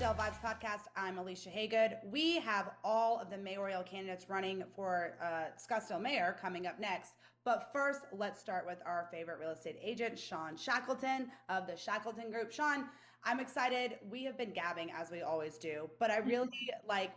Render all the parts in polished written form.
Scottsdale Vibes Podcast. I'm Alicia Haygood. We have all of the mayoral candidates running for Scottsdale Mayor coming up next. But first, let's start with our favorite real estate agent, Sean Shackleton of the Shackleton Group. Sean, I'm excited. We have been gabbing as we always do, but I really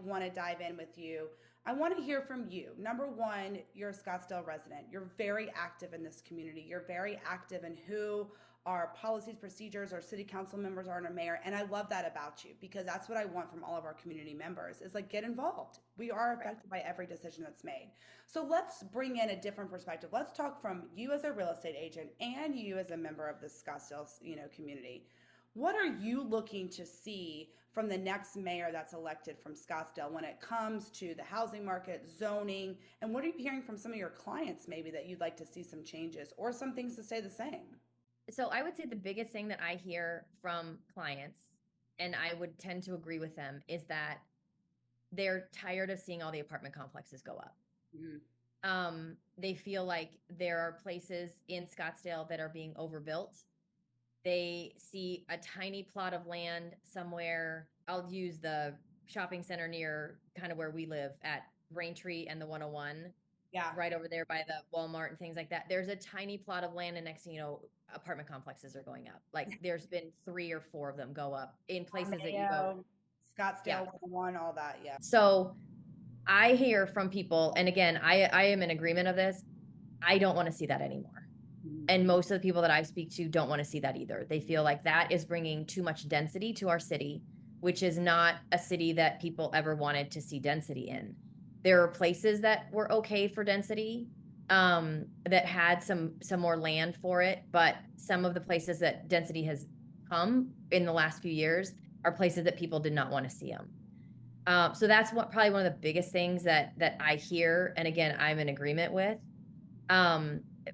want to dive in with you. I want to hear from you. Number one, you're a Scottsdale resident. You're very active in this community. You're very active in who our policies, procedures, our city council members are, and our mayor. And I love that about you because that's what I want from all of our community members is get involved. We are affected by every decision that's made. So let's bring in a different perspective. Let's talk from you as a real estate agent and you as a member of the Scottsdale, community. What are you looking to see from the next mayor that's elected from Scottsdale when it comes to the housing market, zoning, and what are you hearing from some of your clients maybe that you'd like to see some changes or some things to stay the same? So I would say the biggest thing that I hear from clients, and I would tend to agree with them, is that they're tired of seeing all the apartment complexes go up. Mm-hmm. They feel like there are places in Scottsdale that are being overbuilt. They see a tiny plot of land somewhere. I'll use the shopping center near kind of where we live at Braintree and the 101. Yeah. Right over there by the Walmart and things like that. There's a tiny plot of land, and next thing you know, apartment complexes are going up. There's been 3 or 4 of them go up in places that you go. Scottsdale 101, all that, yeah. So I hear from people, and again, I am in agreement of this. I don't want to see that anymore. And most of the people that I speak to don't want to see that either. They feel like that is bringing too much density to our city, which is not a city that people ever wanted to see density in. There are places that were okay for density, that had some more land for it, but some of the places that density has come in the last few years are places that people did not want to see them. So that's probably one of the biggest things that I hear, and again, I'm in agreement with.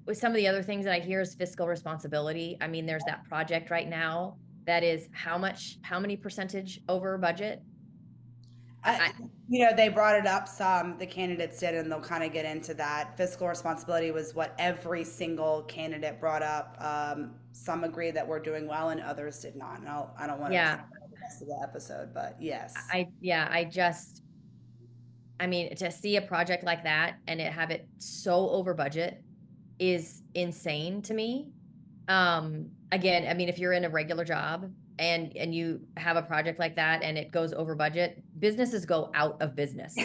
With some of the other things that I hear is fiscal responsibility. I mean, there's that project right now that is how many percentage over budget? They brought it up the candidates did, and they'll kind of get into that. Fiscal responsibility was what every single candidate brought up. Some agree that we're doing well and others did not. And I don't want to the rest of the episode, but yes. I mean, to see a project like that and have it so over budget is insane to me. Again, I mean, if you're in a regular job and you have a project like that and it goes over budget, businesses go out of business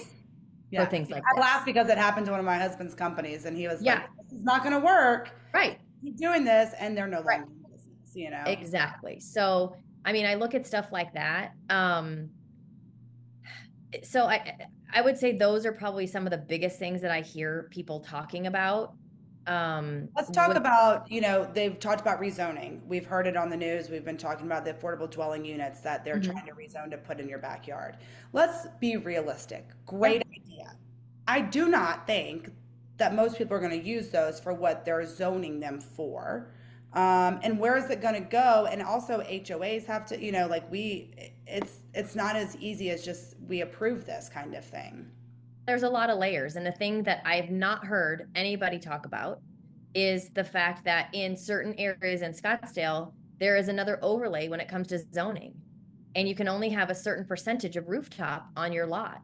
for things like that. I laugh because it happened to one of my husband's companies and he was like, this is not going to work. Right. Keep doing this. And they're no longer in business, Exactly. So, I mean, I look at stuff like that. So I would say those are probably some of the biggest things that I hear people talking about. Let's talk about, they've talked about rezoning. We've heard it on the news. We've been talking about the affordable dwelling units that they're trying to rezone to put in your backyard. Let's be realistic. Great idea. I do not think that most people are going to use those for what they're zoning them for. And where is it going to go? And also HOAs have to, it's not as easy as just we approve this kind of thing. There's a lot of layers. And the thing that I've not heard anybody talk about is the fact that in certain areas in Scottsdale, there is another overlay when it comes to zoning. And you can only have a certain percentage of rooftop on your lot.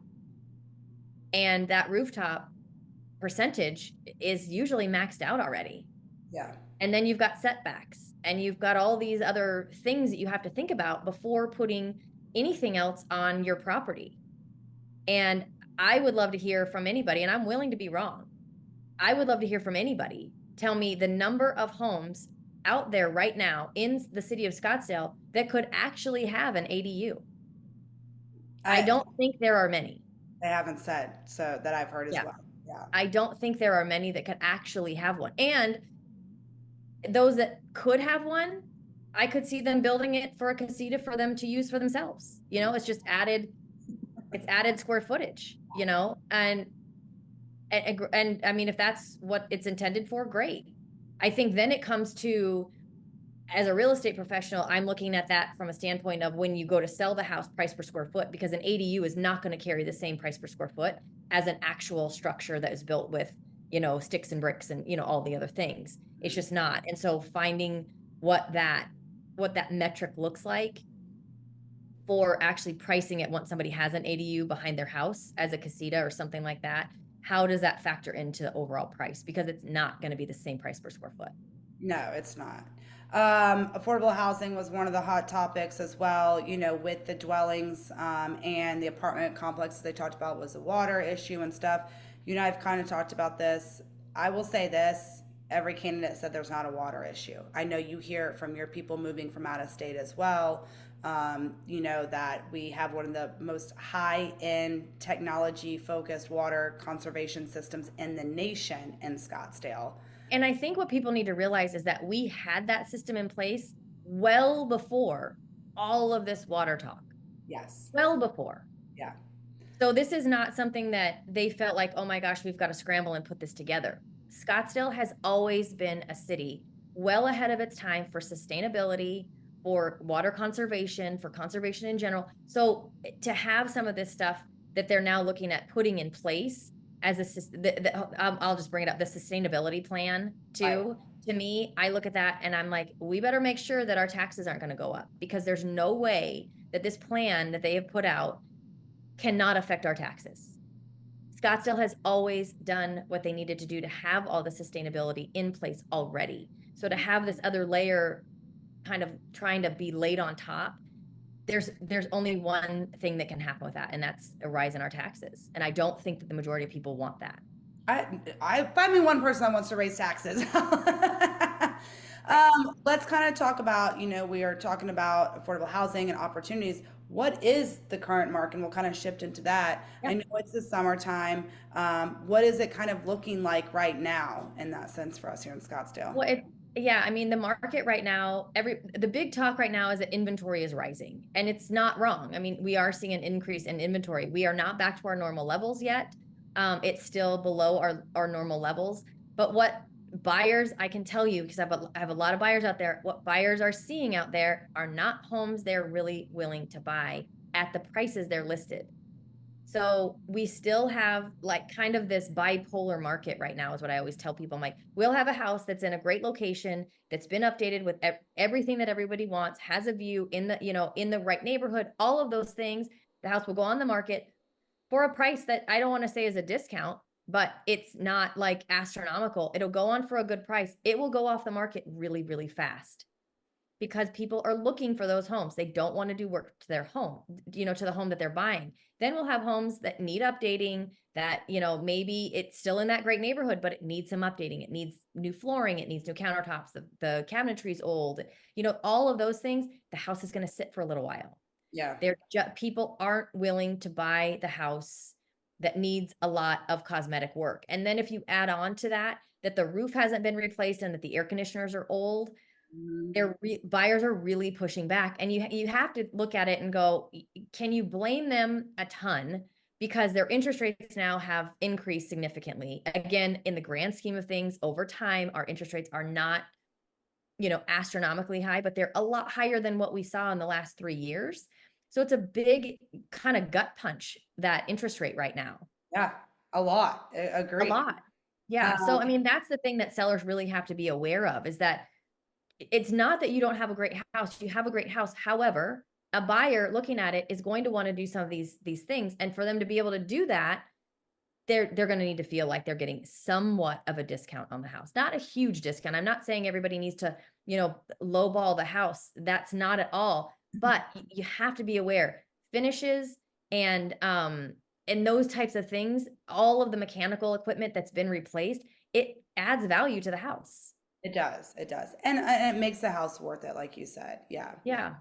And that rooftop percentage is usually maxed out already. Yeah. And then you've got setbacks and you've got all these other things that you have to think about before putting anything else on your property. And I would love to hear from anybody, and I'm willing to be wrong. I would love to hear from anybody. Tell me the number of homes out there right now in the city of Scottsdale that could actually have an ADU. I don't think there are many. They haven't said, so that I've heard as well. Yeah. I don't think there are many that could actually have one. And those that could have one, I could see them building it for a casita for them to use for themselves. It's just added square footage, and I mean, if that's what it's intended for, great. I think then it comes to, as a real estate professional, I'm looking at that from a standpoint of when you go to sell the house, price per square foot, because an ADU is not going to carry the same price per square foot as an actual structure that is built with, sticks and bricks and, all the other things. It's just not. And so finding what that metric looks like for actually pricing it once somebody has an ADU behind their house as a casita or something like that. How does that factor into the overall price? Because it's not going to be the same price per square foot. No, it's not. Affordable housing was one of the hot topics as well, you know, with the dwellings and the apartment complexes they talked about was the water issue and stuff. You know, I've kind of talked about this. I will say this, every candidate said there's not a water issue. I know you hear it from your people moving from out of state as well. You know, that we have one of the most high-end technology-focused water conservation systems in the nation in Scottsdale. And I think what people need to realize is that we had that system in place well before all of this water talk, Yes. well before. Yeah. So this is not something that they felt like, oh my gosh, we've got to scramble and put this together. Scottsdale has always been a city well ahead of its time for sustainability, for water conservation, for conservation in general. So to have some of this stuff that they're now looking at putting in place as I'll just bring it up, the sustainability plan too. Right. To me, I look at that and I'm like, we better make sure that our taxes aren't going to go up, because there's no way that this plan that they have put out cannot affect our taxes. Scottsdale has always done what they needed to do to have all the sustainability in place already. So to have this other layer kind of trying to be laid on top, there's only one thing that can happen with that, and that's a rise in our taxes. And I don't think that the majority of people want that. I find me one person that wants to raise taxes. Let's kind of talk about, you know, we are talking about affordable housing and opportunities. What is the current market? And we'll kind of shift into that. I know it's the summertime. What is it kind of looking like right now in that sense for us here in Scottsdale? Well, yeah, I mean, the market right now, the big talk right now is that inventory is rising, and it's not wrong. I mean, we are seeing an increase in inventory. We are not back to our normal levels yet. It's still below our normal levels. But what buyers, I can tell you, because I have a lot of buyers out there, what buyers are seeing out there are not homes they're really willing to buy at the prices they're listed. So we still have like kind of this bipolar market right now is what I always tell people. I'm like, we'll have a house that's in a great location, that's been updated with everything that everybody wants, has a view in the, you know, in the right neighborhood, all of those things. The house will go on the market for a price that I don't want to say is a discount, but it's not like astronomical. It'll go on for a good price. It will go off the market really, really fast, because people are looking for those homes. They don't want to do work to their home, you know, to the home that they're buying. Then we'll have homes that need updating, that, you know, maybe it's still in that great neighborhood, but it needs some updating. It needs new flooring. It needs new countertops. The cabinetry's old, you know, all of those things. The house is going to sit for a little while. Yeah. People aren't willing to buy the house that needs a lot of cosmetic work. And then if you add on to that, that the roof hasn't been replaced and that the air conditioners are old, buyers are really pushing back. And you have to look at it and go, can you blame them a ton? Because their interest rates now have increased significantly. Again, in the grand scheme of things, over time, our interest rates are not, you know, astronomically high, but they're a lot higher than what we saw in the last 3 years. So it's a big kind of gut punch, that interest rate right now. Yeah, a lot. Agree. A lot. Yeah. So, I mean, that's the thing that sellers really have to be aware of, is that it's not that you don't have a great house. You have a great house. However, a buyer looking at it is going to want to do some of these things. And for them to be able to do that, they're going to need to feel like they're getting somewhat of a discount on the house. Not a huge discount. I'm not saying everybody needs to, you know, lowball the house. That's not at all. But you have to be aware, finishes and those types of things, all of the mechanical equipment that's been replaced, it adds value to the house. It does. It does. And it makes the house worth it, like you said. Yeah. Yeah.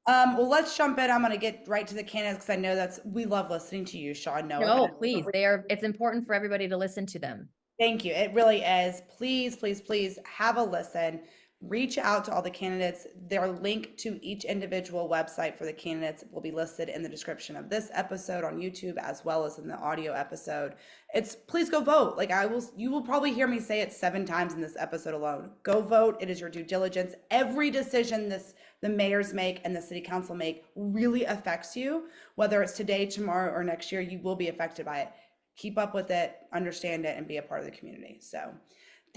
Well, let's jump in. I'm going to get right to the candidates because I know we love listening to you, Sean. No, please. It's important for everybody to listen to them. Thank you. It really is. Please, please, please have a listen. Reach out to all the candidates. Their link to each individual website for the candidates will be listed in the description of this episode on YouTube, as well as in the audio episode. Please go vote. You will probably hear me say it 7 times in this episode alone. Go vote. It is your due diligence. Every decision the mayors make and the city council make really affects you, whether it's today, tomorrow, or next year. You will be affected by it. Keep up with it, understand it, and be a part of the community. So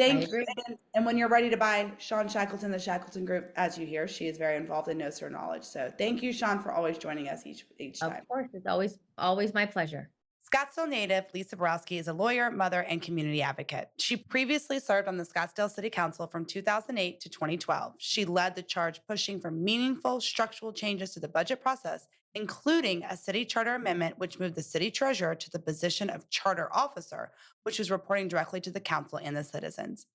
I Thank you. agree. And when you're ready to buy Sean Shackleton, the Shackleton Group, as you hear, she is very involved and knows her knowledge. So thank you, Sean, for always joining us each Of time. course, it's always my pleasure. Scottsdale native Lisa Borowsky is a lawyer, mother, and community advocate. She previously served on the Scottsdale City Council from 2008 to 2012. She led the charge pushing for meaningful structural changes to the budget process, including a city charter amendment which moved the city treasurer to the position of charter officer, which was reporting directly to the council and the citizens.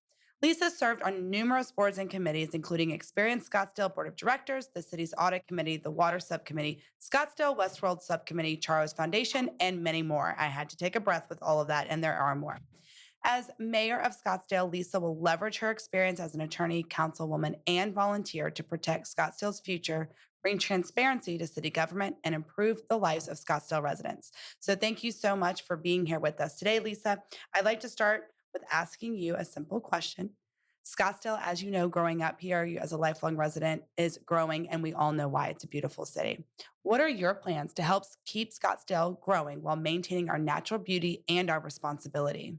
Lisa served on numerous boards and committees, including experienced Scottsdale Board of Directors, the city's Audit Committee, the Water Subcommittee, Scottsdale Westworld Subcommittee, Charros Foundation, and many more. I had to take a breath with all of that, and there are more. As mayor of Scottsdale, Lisa will leverage her experience as an attorney, councilwoman, and volunteer to protect Scottsdale's future, bring transparency to city government, and improve the lives of Scottsdale residents. So, thank you so much for being here with us today, Lisa. I'd like to start with asking you a simple question. Scottsdale, as you know, growing up here as a lifelong resident, is growing, and we all know why. It's a beautiful city. What are your plans to help keep Scottsdale growing while maintaining our natural beauty and our responsibility?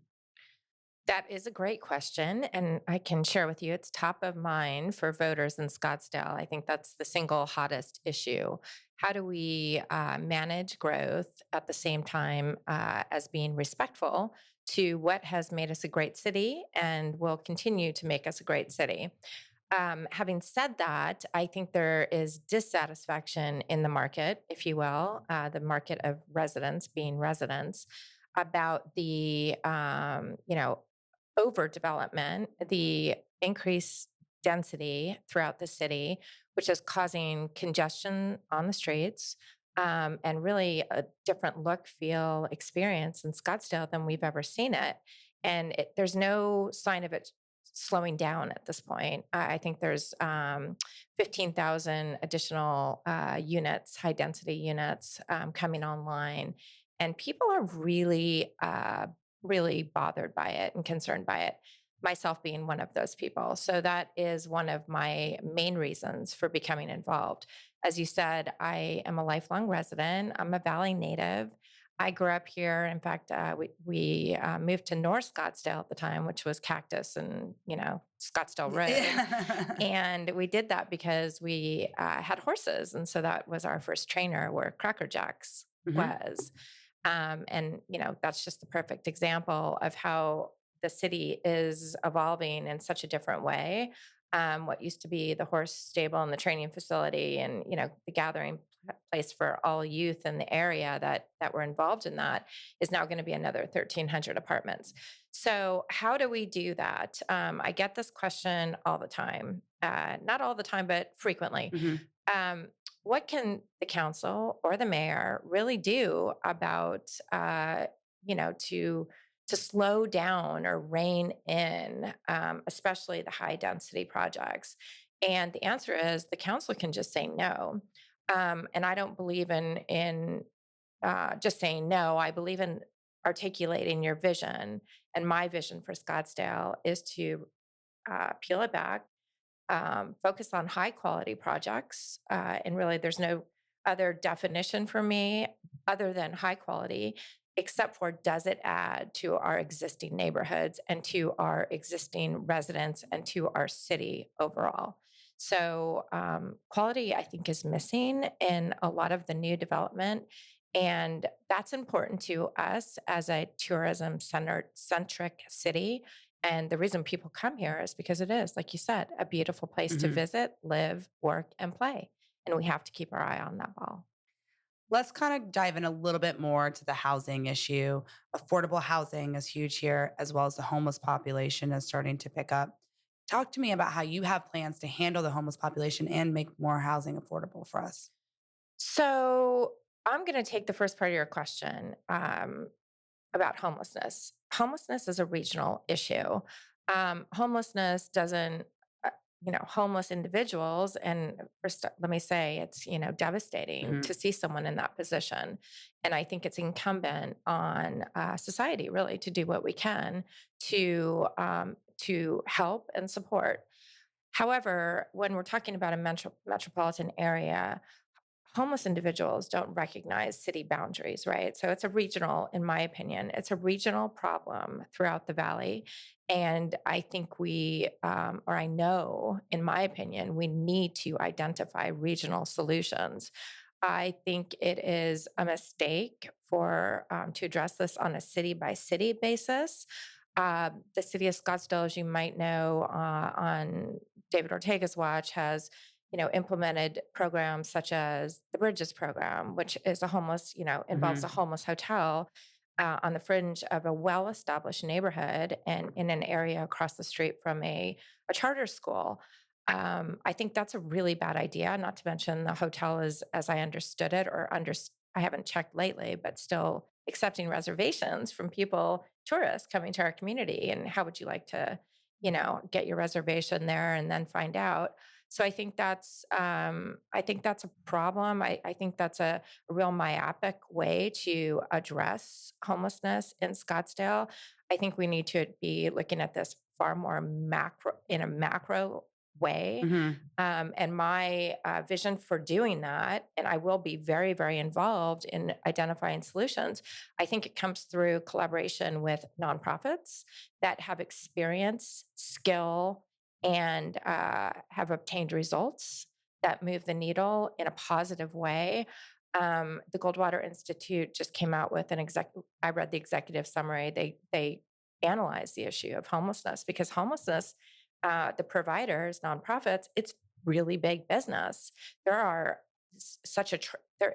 That is a great question. And I can share with you, it's top of mind for voters in Scottsdale. I think that's the single hottest issue. How do we manage growth at the same time as being respectful to what has made us a great city and will continue to make us a great city? Having said that, I think there is dissatisfaction in the market, if you will, the market of residents being residents, about the overdevelopment, the increased density throughout the city, which is causing congestion on the streets, and really a different look, feel, experience in Scottsdale than we've ever seen it. And there's no sign of it slowing down at this point. I think there's 15,000 additional units, high density units coming online. And people are really bothered by it and concerned by it, myself being one of those people. So that is one of my main reasons for becoming involved. As you said, I am a lifelong resident. I'm a Valley native. I grew up here. In fact, we moved to North Scottsdale at the time, which was Cactus and Scottsdale Road. And we did that because we had horses, and so that was our first trainer where Cracker Jacks Mhm. was. And that's just the perfect example of how the city is evolving in such a different way. What used to be the horse stable and the training facility, and the gathering place for all youth in the area that were involved in that, is now going to be another 1,300 apartments. So how do we do that? I get this question all the time, not all the time, but frequently. Mhm. um, what can the council or the mayor really do about to slow down or rein in, especially the high density projects? And the answer is the council can just say no. And I don't believe in just saying no. I believe in articulating your vision. And my vision for Scottsdale is to peel it back, focus on high quality projects. And really, there's no other definition for me other than high quality, except for does it add to our existing neighborhoods and to our existing residents and to our city overall. So, quality, I think, is missing in a lot of the new development. And that's important to us as a tourism centric city. And the reason people come here is because it is, like you said, a beautiful place to Mhm. visit, live, work, and play. And we have to keep our eye on that ball. Let's kind of dive in a little bit more to the housing issue. Affordable housing is huge here, as well as the homeless population is starting to pick up. Talk to me about how you have plans to handle the homeless population and make more housing affordable for us. So I'm going to take the first part of your question about homelessness. Homelessness is a regional issue. Homelessness doesn't, uh, homeless individuals, and first, let me say it's, devastating Mhm. to see someone in that position. And I think it's incumbent on society really to do what we can to help and support. However, when we're talking about a metropolitan area, homeless individuals don't recognize city boundaries, right? So it's a regional, in my opinion, it's a regional problem throughout the valley. And I think or I know, in my opinion, we need to identify regional solutions. I think it is a mistake to address this on a city by city basis. The city of Scottsdale, as you might know, on David Ortega's watch, has implemented programs such as the Bridges program, which is involves a homeless hotel on the fringe of a well-established neighborhood and in an area across the street from a charter school. I think that's a really bad idea. Not to mention the hotel is, as I understood it, I haven't checked lately, but still accepting reservations from tourists coming to our community. And how would you like to, get your reservation there and then find out? So I think that's a problem. I think that's a real myopic way to address homelessness in Scottsdale. I think we need to be looking at this far more in a macro way. Mhm. And my vision for doing that, and I will be very, very involved in identifying solutions, I think it comes through collaboration with nonprofits that have experience, skill, and have obtained results that move the needle in a positive way. The Goldwater Institute just came out with I read the executive summary. They analyzed the issue of homelessness because homelessness, the providers, nonprofits, it's really big business. There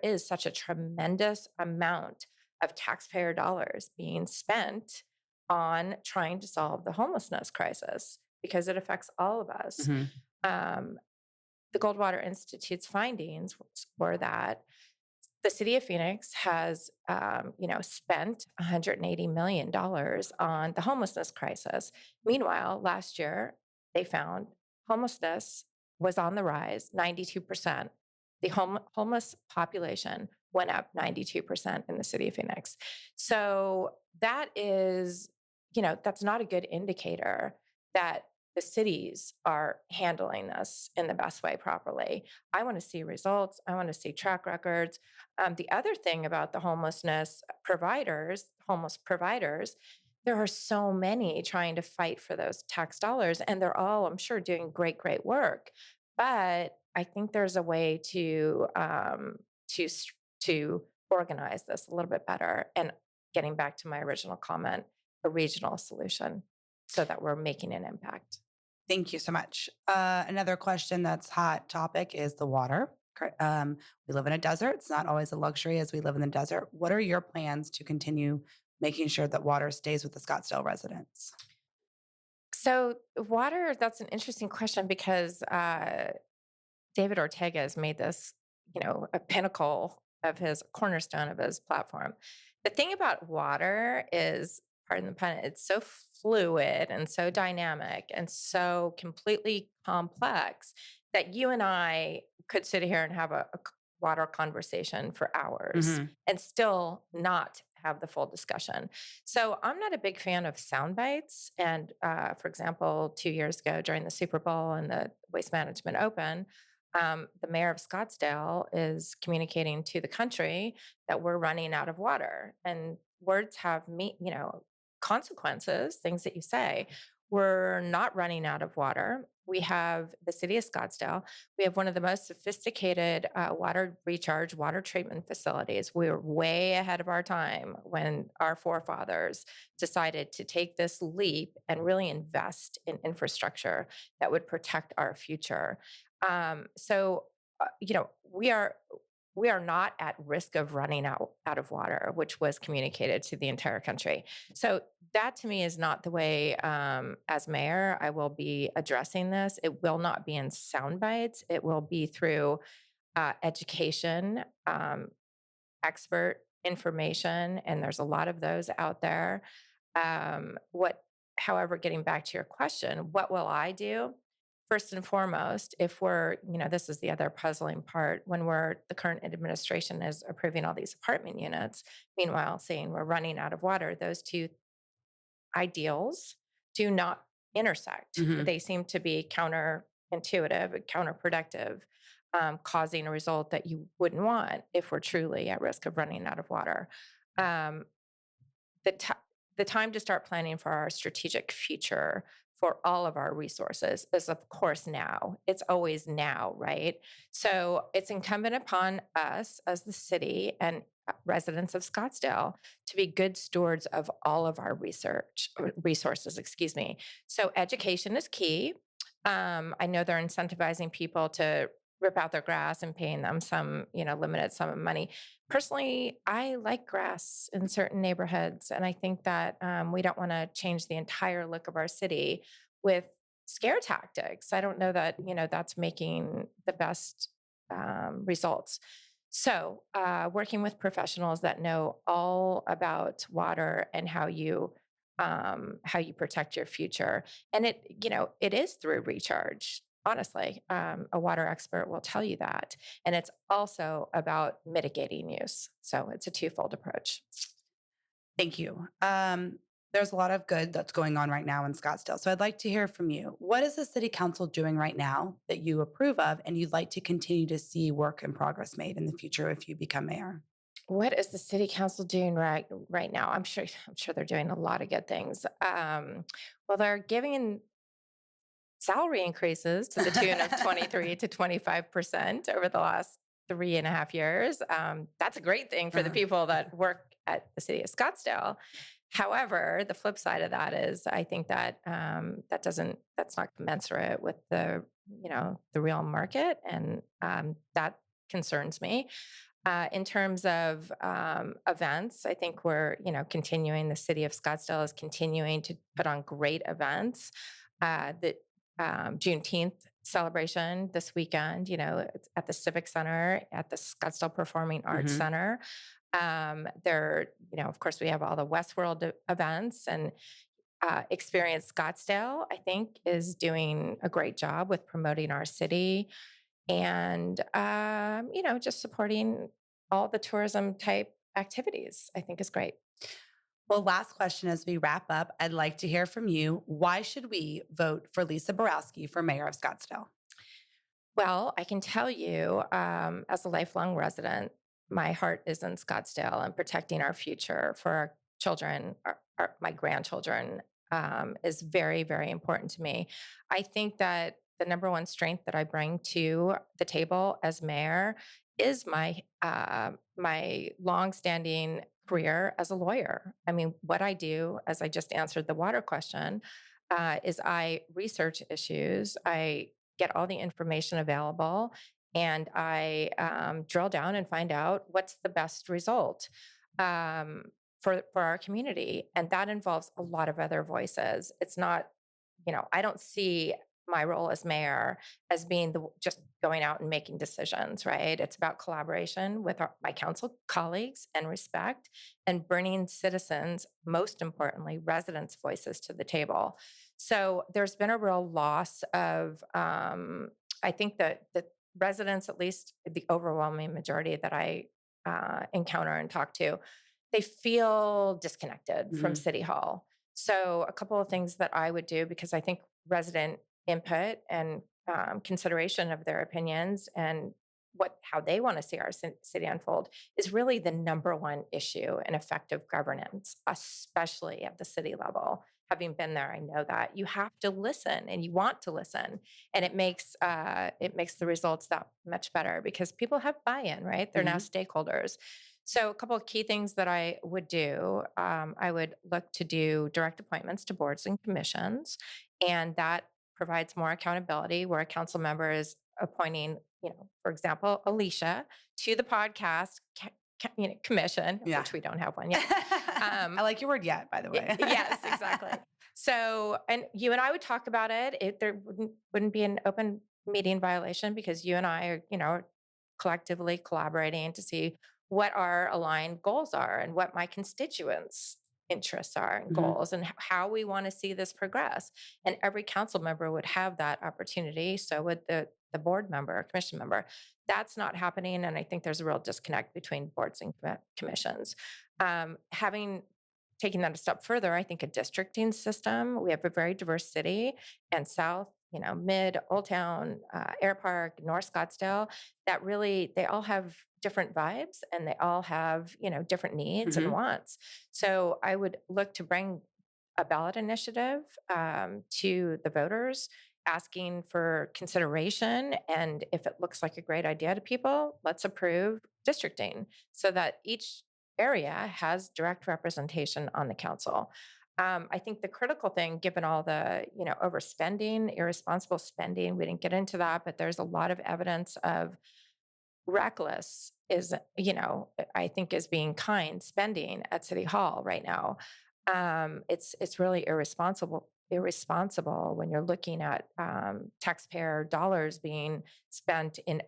is such a tremendous amount of taxpayer dollars being spent on trying to solve the homelessness crisis because it affects all of us. Mhm. Um, the Goldwater Institute's findings were that the city of Phoenix has, spent $180 million on the homelessness crisis. Meanwhile, last year, they found homelessness was on the rise, 92%. The homeless population went up 92% in the city of Phoenix. So that's not a good indicator that the cities are handling this in the best way properly. I want to see results. I want to see track records. The other thing about the homeless providers, there are so many trying to fight for those tax dollars, and they're all, I'm sure, doing great, great work. But I think there's a way to organize this a little bit better. And getting back to my original comment, a regional solution so that we're making an impact. Thank you so much. Another question that's hot topic is the water. We live in a desert. It's not always a luxury as we live in the desert. What are your plans to continue making sure that water stays with the Scottsdale residents? So, water, that's an interesting question because David Ortega has made this, a pinnacle of his cornerstone of his platform. The thing about water is, pardon the pun, it's so fluid and so dynamic and so completely complex that you and I could sit here and have a water conversation for hours Mhm. and still not have the full discussion. So I'm not a big fan of sound bites. And for example, 2 years ago during the Super Bowl and the Waste Management Open, the mayor of Scottsdale is communicating to the country that we're running out of water. And words have consequences, things that you say. We're not running out of water. We have the city of Scottsdale. We have one of the most sophisticated water treatment facilities. We're way ahead of our time when our forefathers decided to take this leap and really invest in infrastructure that would protect our future. So, we are not at risk of running out of water, which was communicated to the entire country. So that to me is not the way, as mayor, I will be addressing this. It will not be in sound bites. It will be through education, expert information, and there's a lot of those out there. However, getting back to your question, what will I do? First and foremost, if this is the other puzzling part, when the current administration is approving all these apartment units, meanwhile saying we're running out of water, those two ideals do not intersect. Mhm. They seem to be counterintuitive and counterproductive. causing a result that you wouldn't want if we're truly at risk of running out of water. Um, the, ti the time to start planning for our strategic future for all of our resources is, of course, now. It's always now, right? So it's incumbent upon us as the city and residents of Scottsdale to be good stewards of all of our resources, excuse me. So education is key. I know they're incentivizing people to rip out their grass and paying them some, limited sum of money. Personally, I like grass in certain neighborhoods, and I think that we don't want to change the entire look of our city with scare tactics. I don't know that that's making the best results. So, working with professionals that know all about water and how you protect your future, and it is through recharge. Honestly, a water expert will tell you that. And it's also about mitigating use. So it's a twofold approach. Thank you. There's a lot of good that's going on right now in Scottsdale. So I'd like to hear from you. What is the city council doing right now that you approve of and you'd like to continue to see work and progress made in the future if you become mayor? What is the city council doing right now? I'm sure they're doing a lot of good things. Well, they're giving salary increases to the tune of 23 to 25% over the last 3.5 years. That's a great thing for the Uh-huh. people that work at the city of Scottsdale. However, the flip side of that is I think that that's not commensurate with the real market, and that concerns me. In terms of events, I think we're continuing. The city of Scottsdale is continuing to put on great events. The Juneteenth celebration this weekend, it's at the Civic Center, at the Scottsdale Performing Arts Mhm. Center. There, of course, we have all the Westworld events, and Experience Scottsdale, I think, is doing a great job with promoting our city and, just supporting all the tourism type activities, I think is great. Well, last question as we wrap up, I'd like to hear from you. Why should we vote for Lisa Borowsky for mayor of Scottsdale? Well, I can tell you, as a lifelong resident, my heart is in Scottsdale, and protecting our future for our children, my grandchildren, is very, very important to me. I think that the number one strength that I bring to the table as mayor is my longstanding career as a lawyer. I mean, what I do, as I just answered the water question, is I research issues. I get all the information available, and I drill down and find out what's the best result um, for our community, and that involves a lot of other voices. It's not, I don't see my role as mayor as being the just going out and making decisions, right? It's about collaboration with my council colleagues and respect, and bringing citizens, most importantly, residents' voices to the table. So there's been a real loss of, I think that the residents, at least the overwhelming majority that I encounter and talk to, they feel disconnected from Mhm. City Hall. So a couple of things that I would do, because I think resident input and consideration of their opinions and how they want to see our city unfold is really the number one issue in effective governance, especially at the city level. Having been there, I know that you have to listen, and you want to listen, and it makes the results that much better because people have buy-in, right? They're now Mhm. stakeholders. So, a couple of key things that I would do, I would look to do direct appointments to boards and commissions, and that provides more accountability where a council member is appointing, for example, Alicia to the podcast commission, Yeah. which we don't have one yet. I like your word yet, by the way. Yes, exactly. So, and you and I would talk about it. There wouldn't be an open meeting violation because you and I are, collectively collaborating to see what our aligned goals are and what my constituents' interests are and Mhm. goals, and how we want to see this progress. And every council member would have that opportunity. So would the board member, or commission member. That's not happening, and I think there's a real disconnect between boards and commissions. Having taking that a step further, I think a districting system. We have a very diverse city, and South Mid, Old Town, Air Park, North Scottsdale, that really, they all have different vibes and they all have, different needs and Mhm. wants. So I would look to bring a ballot initiative to the voters, asking for consideration. And if it looks like a great idea to people, let's approve districting so that each area has direct representation on the council. I think the critical thing, given all the overspending, irresponsible spending, we didn't get into that, but there's a lot of evidence of reckless is, I think is being kind spending at City Hall right now. It's really irresponsible when you're looking at taxpayer dollars being spent in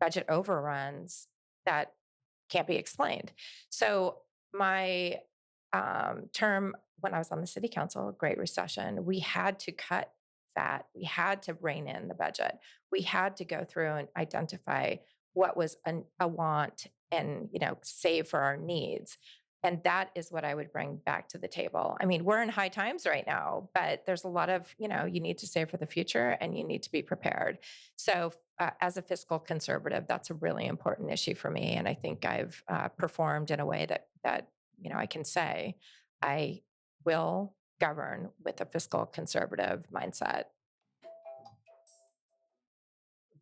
budget overruns that can't be explained. So my term when I was on the city council, Great Recession, we had to cut fat. We had to rein in the budget. We had to go through and identify what was a want and save for our needs. And that is what I would bring back to the table. I mean, we're in high times right now, but there's a lot of, you need to save for the future and you need to be prepared. So as a fiscal conservative, that's a really important issue for me. And I think I've performed in a way that I can say I will govern with a fiscal conservative mindset.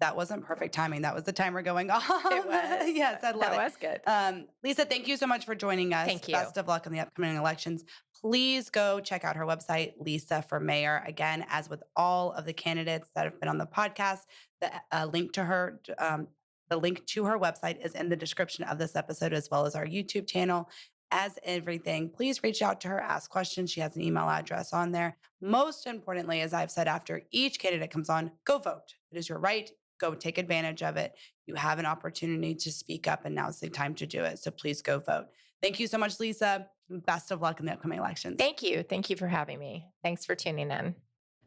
That wasn't perfect timing. That was the timer going off. It was. Yes, I love That it. was good. Lisa, thank you so much for joining us. Thank you. Best of luck in the upcoming elections. Please go check out her website, Lisa for Mayor. Again, as with all of the candidates that have been on the podcast, the link to her, the link to her website is in the description of this episode, as well as our YouTube channel. As everything, please reach out to her, ask questions. She has an email address on there. Most importantly, as I've said, after each candidate comes on, go vote. It is your right. Go take advantage of it. You have an opportunity to speak up, and now's the time to do it. So please go vote. Thank you so much, Lisa. Best of luck in the upcoming elections. Thank you. Thank you for having me. Thanks for tuning in.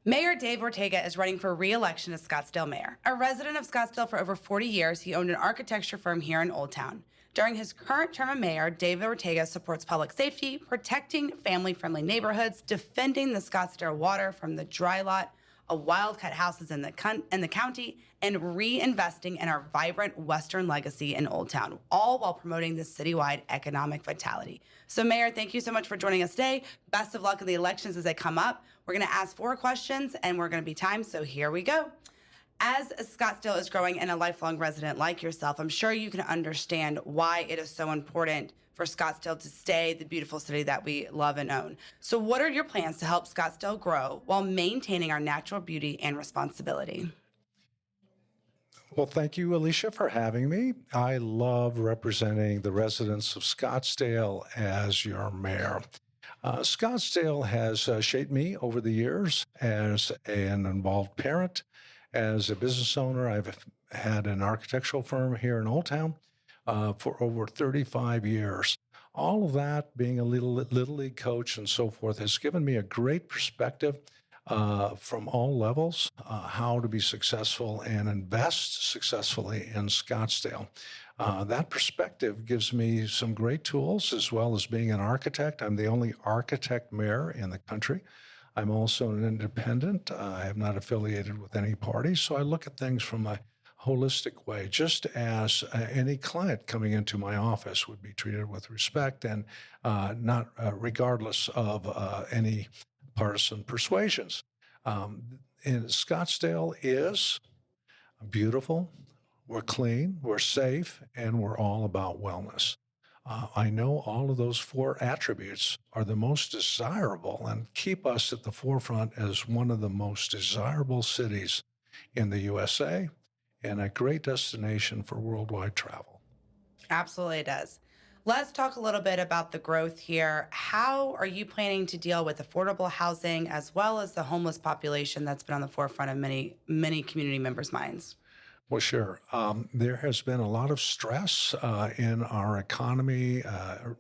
Mayor Dave Ortega is running for re-election as Scottsdale mayor. A resident of Scottsdale for over 40 years, he owned an architecture firm here in Old Town. During his current term of mayor, Dave Ortega supports public safety, protecting family-friendly neighborhoods, defending the Scottsdale water from the dry lot of wildcat houses in the county, and reinvesting in our vibrant Western legacy in Old Town, all while promoting the citywide economic vitality. So, Mayor, thank you so much for joining us today. Best of luck in the elections as they come up. We're going to ask 4 questions, and we're going to be timed, so here we go. As Scottsdale is growing and a lifelong resident like yourself, I'm sure you can understand why it is so important for Scottsdale to stay the beautiful city that we love and own. So what are your plans to help Scottsdale grow while maintaining our natural beauty and responsibility? Well, thank you, Alicia, for having me. I love representing the residents of Scottsdale as your mayor. Scottsdale has shaped me over the years as an involved parent. As a business owner, I've had an architectural firm here in Old Town for over 35 years. All of that, being a little league coach and so forth, has given me a great perspective from all levels, how to be successful and invest successfully in Scottsdale. That perspective gives me some great tools, as well as being an architect. I'm the only architect mayor in the country. I'm also an independent. I am not affiliated with any party, so I look at things from a holistic way, just as any client coming into my office would be treated with respect and not regardless of any partisan persuasions. And Scottsdale is beautiful, we're clean, we're safe, and we're all about wellness. I know all of those 4 attributes are the most desirable and keep us at the forefront as one of the most desirable cities in the USA and a great destination for worldwide travel. Absolutely it does. Let's talk a little bit about the growth here. How are you planning to deal with affordable housing as well as the homeless population that's been on the forefront of many community members' minds? Well, sure. There has been a lot of stress in our economy,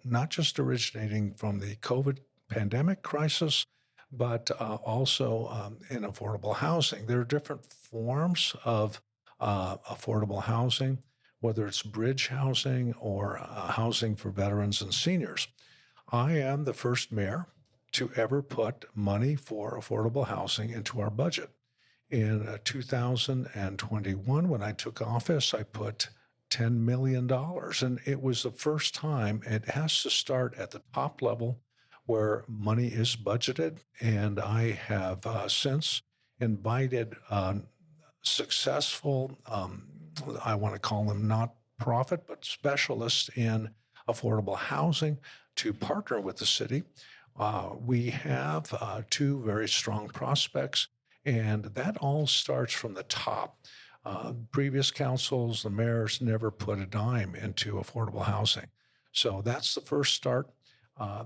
not just originating from the COVID pandemic crisis, but also in affordable housing. There are different forms of affordable housing, whether it's bridge housing or housing for veterans and seniors. I am the first mayor to ever put money for affordable housing into our budget. In 2021, when I took office, I put $10 million, and it was the first time. It has to start at the top level where money is budgeted, and I have since invited successful, I want to call them not profit, but specialists in affordable housing to partner with the city. We have two very strong prospects, and that all starts from the top. Previous councils, the mayors never put a dime into affordable housing. So that's the first start.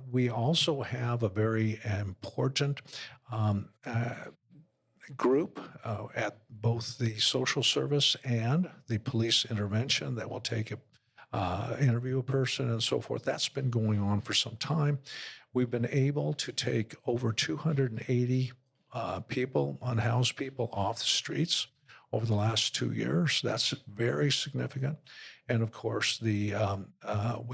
We also have a very important group at both the social service and the police intervention that will take interview a person and so forth. That's been going on for some time. We've been able to take over 280 unhoused people off the streets over the last 2 years. That's very significant. And of course, we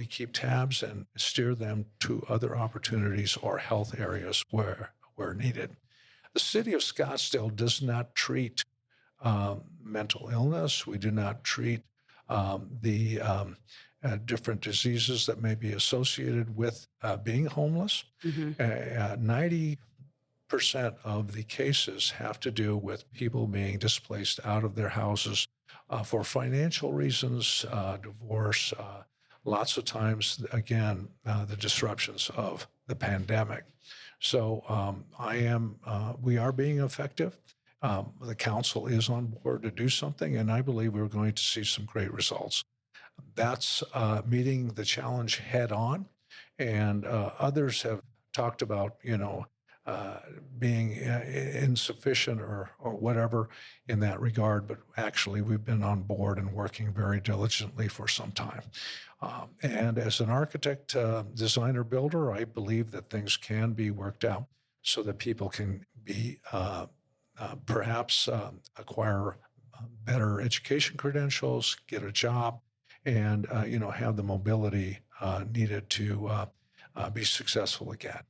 keep tabs and steer them to other opportunities or health areas where needed. The city of Scottsdale does not treat mental illness. We do not treat the different diseases that may be associated with being homeless. 90% of the cases have to do with people being displaced out of their houses for financial reasons, divorce, lots of times, again, the disruptions of the pandemic. So we are being effective. The council is on board to do something, and I believe we're going to see some great results. That's meeting the challenge head on, and others have talked about, being insufficient or whatever in that regard, but actually we've been on board and working very diligently for some time. And as an architect, designer, builder, I believe that things can be worked out so that people can be perhaps acquire better education credentials, get a job, and have the mobility needed to be successful again.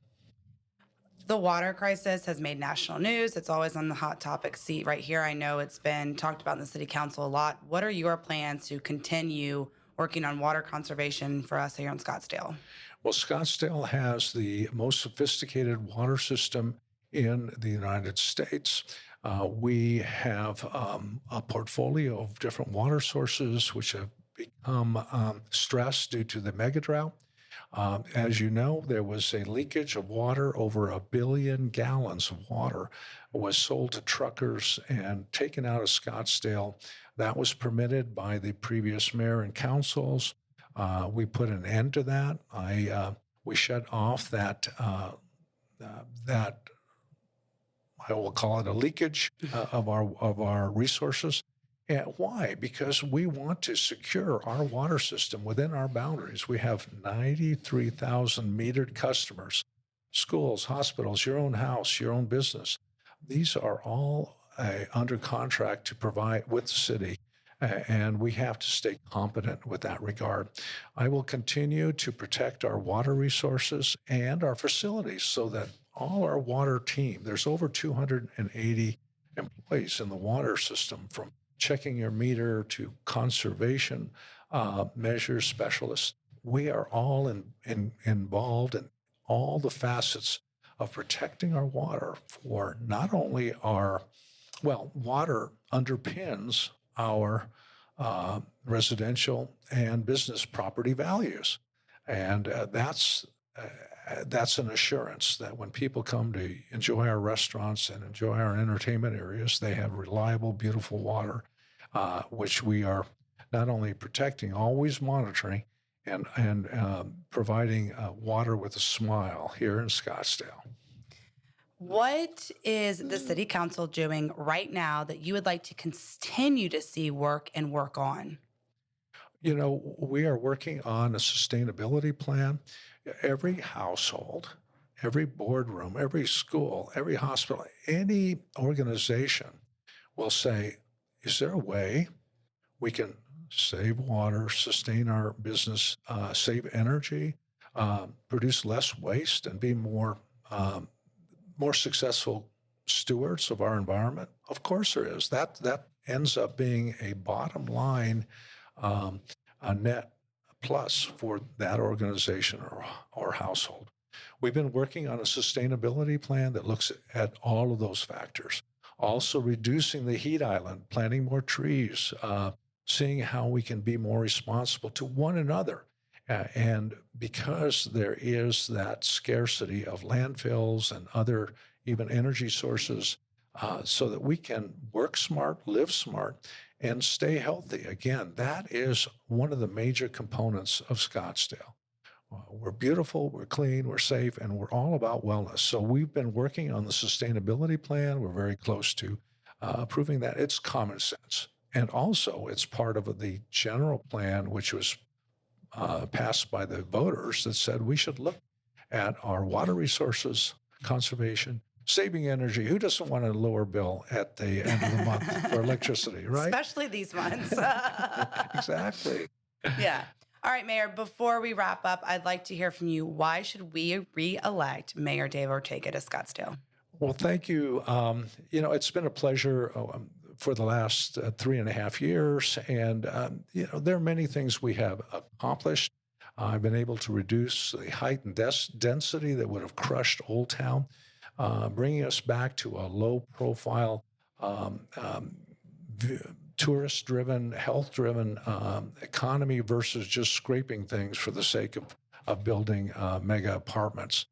The water crisis has made national news. It's always on the hot topic seat right here. I know it's been talked about in the city council a lot. What are your plans to continue working on water conservation for us here in Scottsdale? Well, Scottsdale has the most sophisticated water system in the United States. We have a portfolio of different water sources which have become stressed due to the mega drought. As you know, there was a leakage of water. Over 1 billion gallons of water was sold to truckers and taken out of Scottsdale. That was permitted by the previous mayor and councils. We put an end to that. We shut off that I will call it a leakage of our resources. And why? Because we want to secure our water system within our boundaries. We have 93,000 metered customers, schools, hospitals, your own house, your own business. These are all under contract to provide with the city, and we have to stay competent with that regard. I will continue to protect our water resources and our facilities so that all our water team, there's over 280 employees in the water system, from checking your meter to conservation measures specialists. We are all involved in all the facets of protecting our water for not only water underpins our residential and business property values. And that's an assurance that when people come to enjoy our restaurants and enjoy our entertainment areas, they have reliable, beautiful water, which we are not only protecting, always monitoring, and providing water with a smile here in Scottsdale. What is the city council doing right now that you would like to continue to see work on? We are working on a sustainability plan. Every household, every boardroom, every school, every hospital, any organization will say, is there a way we can save water, sustain our business, save energy, produce less waste, and be more successful stewards of our environment? Of course there is. That ends up being a bottom line, a net plus for that organization or household. We've been working on a sustainability plan that looks at all of those factors. Also reducing the heat island, planting more trees, seeing how we can be more responsible to one another. And because there is that scarcity of landfills and other even energy sources, so that we can work smart, live smart, and stay healthy. Again, that is one of the major components of Scottsdale. We're beautiful, we're clean, we're safe, and we're all about wellness. So we've been working on the sustainability plan. We're very close to approving that. It's common sense. And also, it's part of the general plan, which was passed by the voters, that said we should look at our water resources, conservation, saving energy. Who doesn't want a lower bill at the end of the month for electricity, right? Especially these months. Exactly. Yeah. All right, Mayor, before we wrap up, I'd like to hear from you. Why should we re-elect Mayor Dave Ortega to Scottsdale? Well, thank you. It's been a pleasure for the last 3.5 years. And, there are many things we have accomplished. I've been able to reduce the height and density that would have crushed Old Town, bringing us back to a low-profile, tourist-driven, health-driven economy versus just scraping things for the sake of building mega apartments.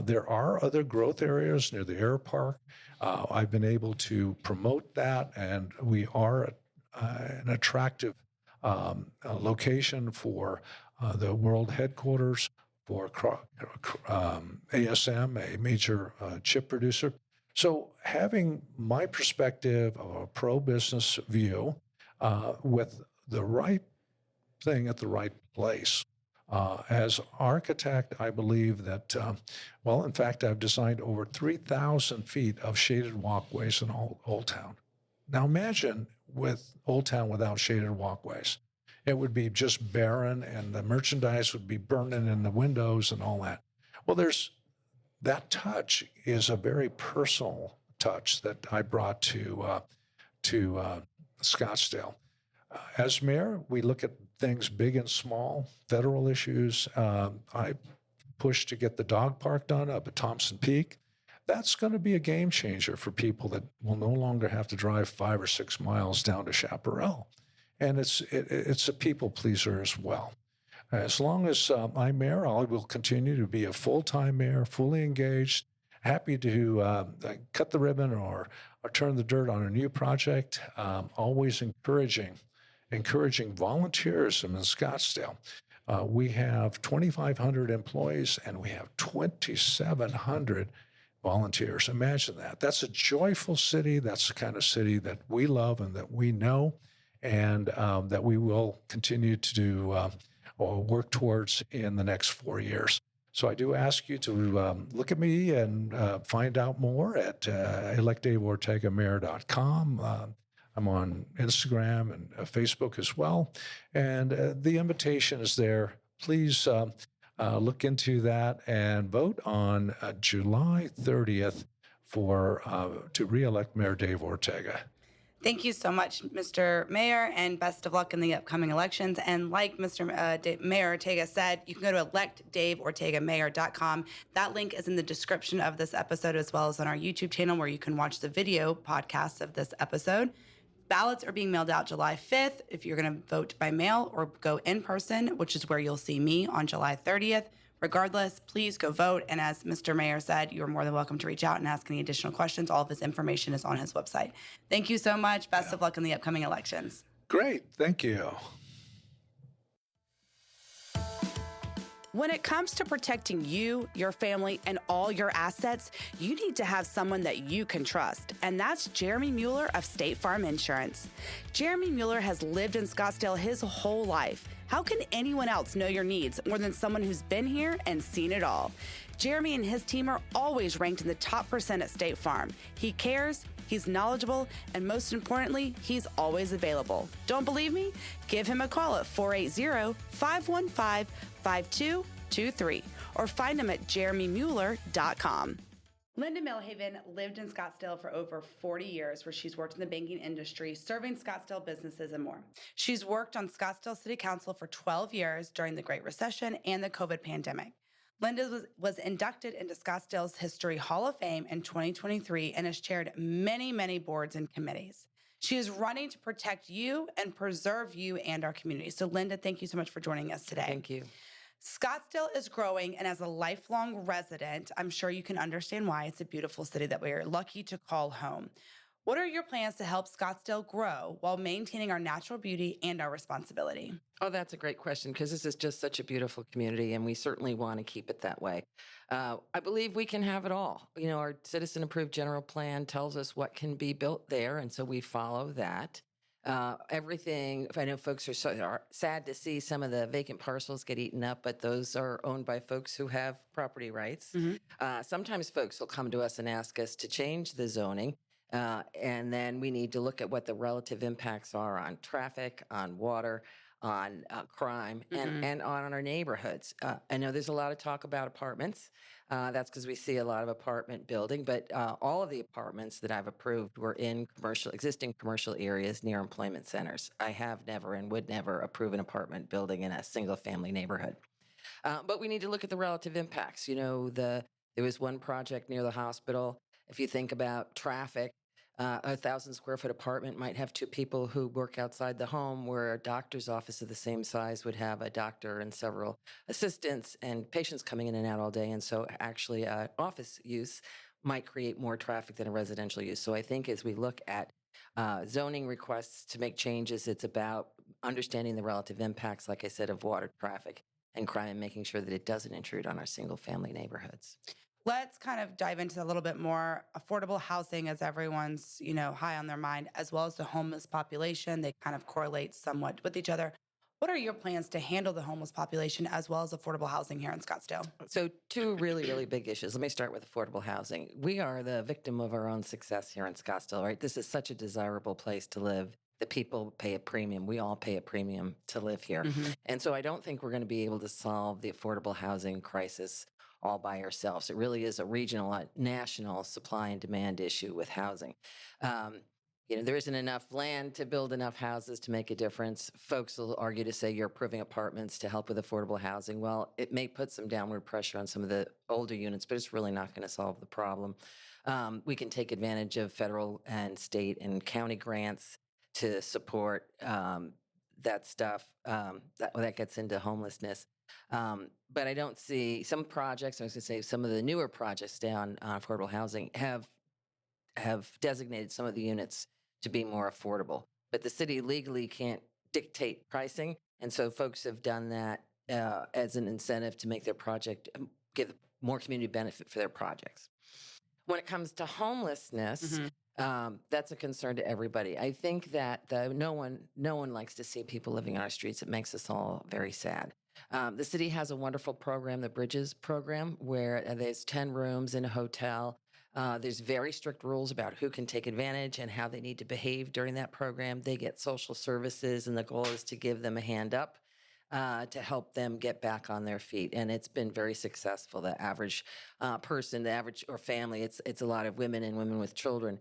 There are other growth areas near the air park. I've been able to promote that, and we are an attractive location for the world headquarters for ASM, a major chip producer. So having my perspective of a pro-business view with the right thing at the right place. As architect, I believe that, in fact, I've designed over 3,000 feet of shaded walkways in Old Town. Now imagine with Old Town without shaded walkways. It would be just barren, and the merchandise would be burning in the windows and all that. Well, that touch is a very personal touch that I brought to Scottsdale. As mayor, we look at things big and small, federal issues. I pushed to get the dog park done up at Thompson Peak. That's going to be a game changer for people that will no longer have to drive 5 or 6 miles down to Chaparral. And it's a people pleaser as well. As long as I'm mayor, I will continue to be a full-time mayor, fully engaged, happy to cut the ribbon or turn the dirt on a new project, always encouraging volunteerism in Scottsdale. We have 2,500 employees and we have 2,700 volunteers. Imagine that. That's a joyful city. That's the kind of city that we love and that we know, and that we will continue to do or work towards in the next 4 years. So I do ask you to look at me and find out more at electdaveortegamayor.com. I'm on Instagram and Facebook as well. And the invitation is there. Please look into that and vote on July 30th to re-elect Mayor Dave Ortega. Thank you so much, Mr. Mayor, and best of luck in the upcoming elections. And like Mr. Mayor Ortega said, you can go to electdaveortegamayor.com. That link is in the description of this episode, as well as on our YouTube channel, where you can watch the video podcast of this episode. Ballots are being mailed out July 5th if you're going to vote by mail or go in person, which is where you'll see me on July 30th. Regardless, please go vote. And as Mr. Mayor said, you're more than welcome to reach out and ask any additional questions. All of his information is on his website. Thank you so much. Best of luck in the upcoming elections. Great. Thank you. When it comes to protecting you, your family, and all your assets, you need to have someone that you can trust. And that's Jeremy Mueller of State Farm Insurance. Jeremy Mueller has lived in Scottsdale his whole life. How can anyone else know your needs more than someone who's been here and seen it all? Jeremy and his team are always ranked in the top % at State Farm. He cares, he's knowledgeable, and most importantly, he's always available. Don't believe me? Give him a call at 480-515-5223 or find him at jeremymueller.com. Linda Millhaven lived in Scottsdale for over 40 years, where she's worked in the banking industry, serving Scottsdale businesses and more. She's worked on Scottsdale City Council for 12 years during the Great Recession and the COVID pandemic. Linda was inducted into Scottsdale's History Hall of Fame in 2023 and has chaired many, many boards and committees. She is running to protect you and preserve you and our community. So, Linda, thank you so much for joining us today. Thank you. Scottsdale is growing, and as a lifelong resident, I'm sure you can understand why it's a beautiful city that we are lucky to call home. What are your plans to help Scottsdale grow while maintaining our natural beauty and our responsibility? Oh, that's a great question, because this is just such a beautiful community, and we certainly want to keep it that way. I believe we can have it all. You know, our citizen approved general plan tells us what can be built there, and so we follow that. Everything, I know folks are sad to see some of the vacant parcels get eaten up, but those are owned by folks who have property rights. Sometimes folks will come to us and ask us to change the zoning. And then we need to look at what the relative impacts are on traffic, on water, on crime, and on our neighborhoods. I know there's a lot of talk about apartments. That's because we see a lot of apartment building, but all of the apartments that I've approved were in existing commercial areas near employment centers. I have never and would never approve an apartment building in a single family neighborhood. But we need to look at the relative impacts. You know, there was one project near the hospital. If you think about traffic, a 1,000-square-foot apartment might have two people who work outside the home, where a doctor's office of the same size would have a doctor and several assistants and patients coming in and out all day. And so actually office use might create more traffic than a residential use. So I think as we look at zoning requests to make changes, it's about understanding the relative impacts, like I said, of water, traffic, and crime, and making sure that it doesn't intrude on our single-family neighborhoods. Let's kind of dive into a little bit more affordable housing, as everyone's, high on their mind, as well as the homeless population. They kind of correlate somewhat with each other. What are your plans to handle the homeless population as well as affordable housing here in Scottsdale? So two really, really big issues. Let me start with affordable housing. We are the victim of our own success here in Scottsdale, right? This is such a desirable place to live. The people pay a premium. We all pay a premium to live here. And so I don't think we're going to be able to solve the affordable housing crisis all by ourselves. It really is a regional, national supply and demand issue with housing. There isn't enough land to build enough houses to make a difference. Folks will argue to say you're approving apartments to help with affordable housing. Well, it may put some downward pressure on some of the older units, but it's really not going to solve the problem. We can take advantage of federal and state and county grants to support that stuff. That gets into homelessness. But I don't see some projects, I was going to say some of the newer projects down on affordable housing have designated some of the units to be more affordable. But the city legally can't dictate pricing. And so folks have done that as an incentive to make their project, give more community benefit for their projects. When it comes to homelessness, that's a concern to everybody. I think that no one likes to see people living on our streets. It makes us all very sad. The city has a wonderful program, the Bridges program, where there's 10 rooms in a hotel. There's very strict rules about who can take advantage and how they need to behave during that program. They get social services, and the goal is to give them a hand up to help them get back on their feet. And it's been very successful. The average person, the average or family, it's a lot of women and women with children,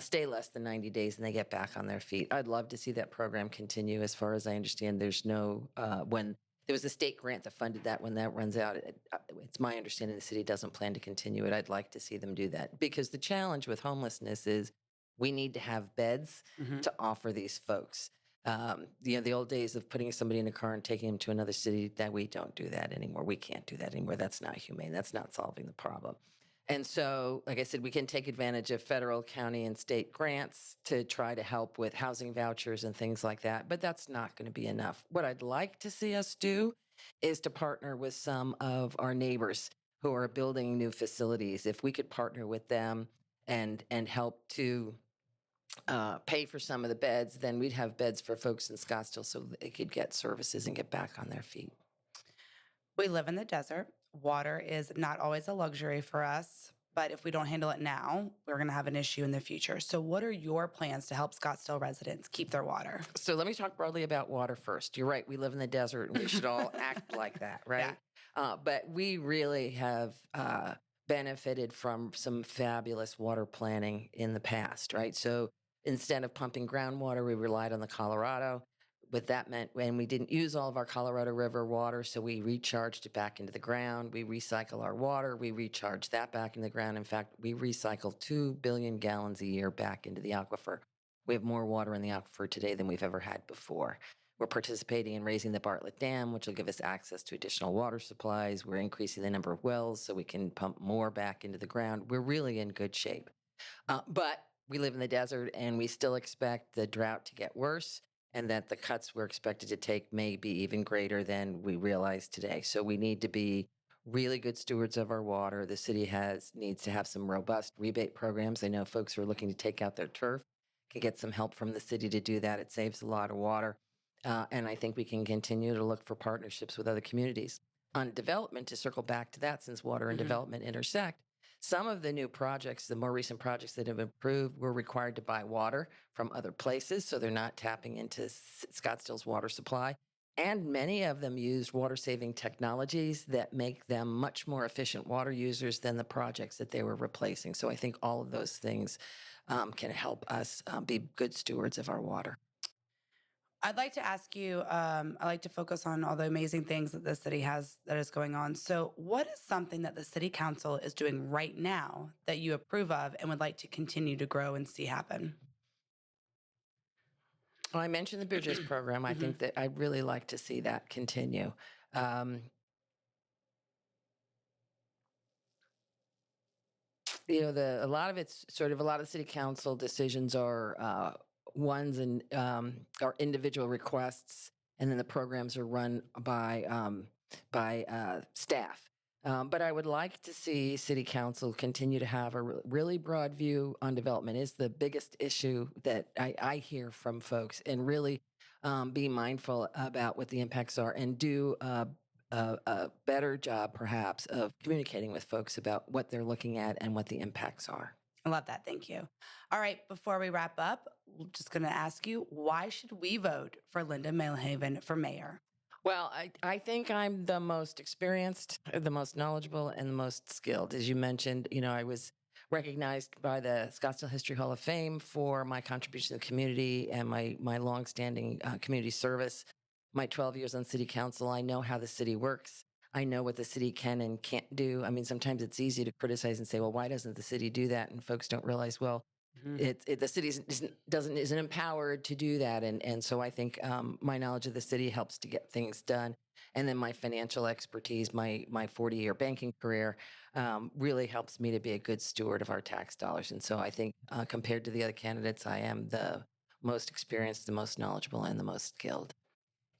stay less than 90 days and they get back on their feet. I'd love to see that program continue. As far as I understand, there's no, when there was a state grant that funded that, when that runs out, it's my understanding the city doesn't plan to continue it. I'd like to see them do that, because the challenge with homelessness is we need to have beds to offer these folks. The old days of putting somebody in a car and taking them to another city, that we don't do that anymore. We can't do that anymore. That's not humane. That's not solving the problem. And so, like I said, we can take advantage of federal, county, and state grants to try to help with housing vouchers and things like that, but that's not going to be enough. What I'd like to see us do is to partner with some of our neighbors who are building new facilities. If we could partner with them and help to pay for some of the beds, then we'd have beds for folks in Scottsdale so they could get services and get back on their feet. We live in the desert. Water is not always a luxury for us, but if we don't handle it now, we're going to have an issue in the future. So what are your plans to help Scottsdale residents keep their water? So let me talk broadly about water first. You're right. We live in the desert and we should all act like that, right? Yeah. But we really have benefited from some fabulous water planning in the past, right? So instead of pumping groundwater, we relied on the Colorado. What that meant when we didn't use all of our Colorado River water, so we recharged it back into the ground. We recycle our water, we recharge that back into the ground. In fact, we recycle 2 billion gallons a year back into the aquifer. We have more water in the aquifer today than we've ever had before. We're participating in raising the Bartlett Dam, which will give us access to additional water supplies. We're increasing the number of wells so we can pump more back into the ground. We're really in good shape. But we live in the desert, and we still expect the drought to get worse, and that the cuts we're expected to take may be even greater than we realize today. So we need to be really good stewards of our water. The city needs to have some robust rebate programs. I know folks who are looking to take out their turf can get some help from the city to do that. It saves a lot of water. And I think we can continue to look for partnerships with other communities. On development, to circle back to that, since water and development intersect, some of the new projects, the more recent projects that have improved, were required to buy water from other places, so they're not tapping into Scottsdale's water supply. And many of them used water-saving technologies that make them much more efficient water users than the projects that they were replacing. So I think all of those things can help us be good stewards of our water. I'd like to ask you, I like to focus on all the amazing things that the city has that is going on. So what is something that the city council is doing right now that you approve of and would like to continue to grow and see happen? Well, I mentioned the Bridges program. I think that I'd really like to see that continue. A lot of city council decisions are ones and are individual requests, and then the programs are run by staff. But I would like to see city council continue to have a really broad view on development. Is the biggest issue that I hear from folks, and really be mindful about what the impacts are, and do a better job perhaps of communicating with folks about what they're looking at and what the impacts are. I love that. Thank you. All right. Before we wrap up, we're just going to ask you, why should we vote for Linda Milhaven for mayor? Well, I think I'm the most experienced, the most knowledgeable, and the most skilled. As you mentioned, I was recognized by the Scottsdale History Hall of Fame for my contribution to the community and my longstanding community service. My 12 years on city council, I know how the city works. I know what the city can and can't do. I mean, sometimes it's easy to criticize and say, well, why doesn't the city do that? And folks don't realize, well, the city isn't empowered to do that. And so I think my knowledge of the city helps to get things done. And then my financial expertise, my 40-year banking career really helps me to be a good steward of our tax dollars. And so I think compared to the other candidates, I am the most experienced, the most knowledgeable, and the most skilled.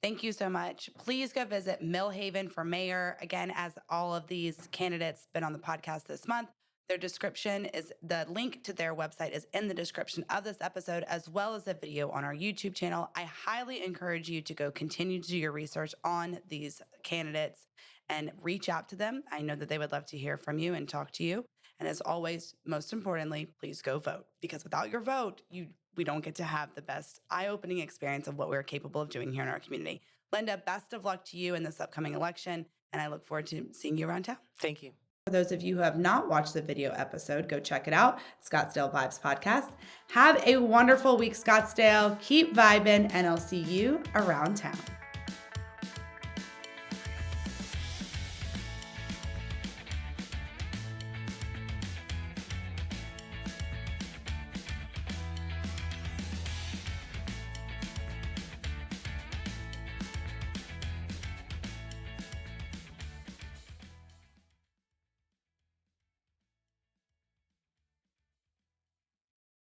Thank you so much. Please go visit Milhaven for mayor. Again, as all of these candidates been on the podcast this month, their description is, the link to their website is in the description of this episode, as well as a video on our YouTube channel. I highly encourage you to go continue to do your research on these candidates and reach out to them. I know that they would love to hear from you and talk to you. And as always, most importantly, please go vote, because without your vote, we don't get to have the best eye-opening experience of what we're capable of doing here in our community. Linda, best of luck to you in this upcoming election, and I look forward to seeing you around town. Thank you. For those of you who have not watched the video episode, go check it out. Scottsdale Vibes Podcast. Have a wonderful week, Scottsdale. Keep vibing, and I'll see you around town.